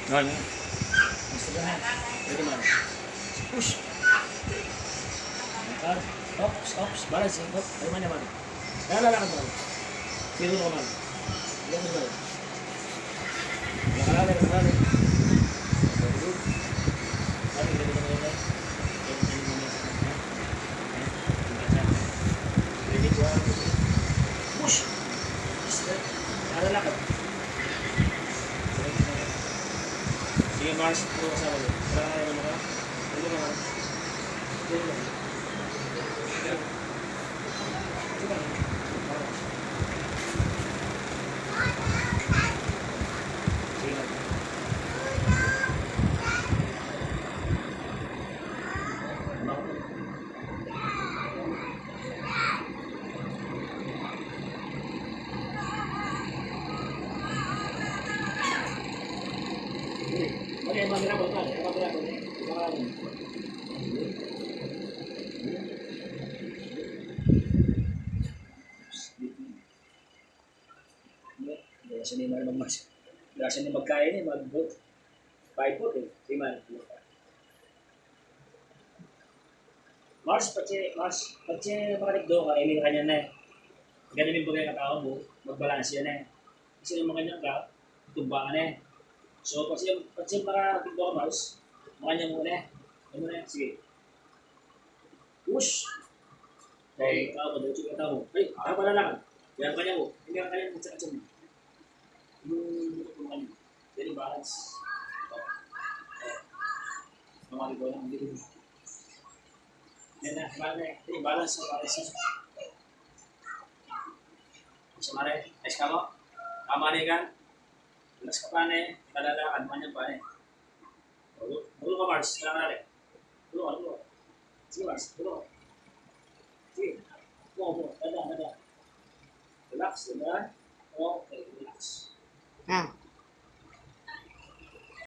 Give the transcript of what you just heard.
Ano? Gusto ka na. Pwede man. Push. Nakal. Ops, ops. Balance. Hop. Ay man naman. Lalakad man. Sino ka man. Ilan mo ba? Nakalala, nakalala. Very good. Sabi, ganito na yun. Ready to push. Lalakad. Sige, Mars, puro kasama mo. Wala ka naman ka. Pwede ka naman. Pwede ka naman. Sige ka. Sige ka. Okay, mag-grab ka. Mag-grab ka. Kasi ni Mar mag-mas. Kasi ni magkain eh, mag-boot. 5 foot eh. Si Man. Mars, pati makalikdo ka, ili ka niya na eh. Ganun yung bagay katao mo, mag-balance yan eh. Kasi naman kanyang ka, tumba ka na eh. So, pati makalikdo ka, Mars, makanya muna eh. Ano muna eh, sige. Push! Okay, tao mo, dito yung katao mo. Ay, tao pala lang. Yan kanya mo. Hindi ka kanya mo sa mo. Yung very balance. Mamali ko lang, hindi ko. Yan na, very balance sa balance. Sa mare, ayos ka mo? Tama rin ka? Alas ka pa na eh, kalalakad man yan pa eh. Tulo ka Mars, kailangan na rin. Tulo ka. Sige Mars, tulo ka. Sige. Dada. Relax, diba? Okay, relax. Ah.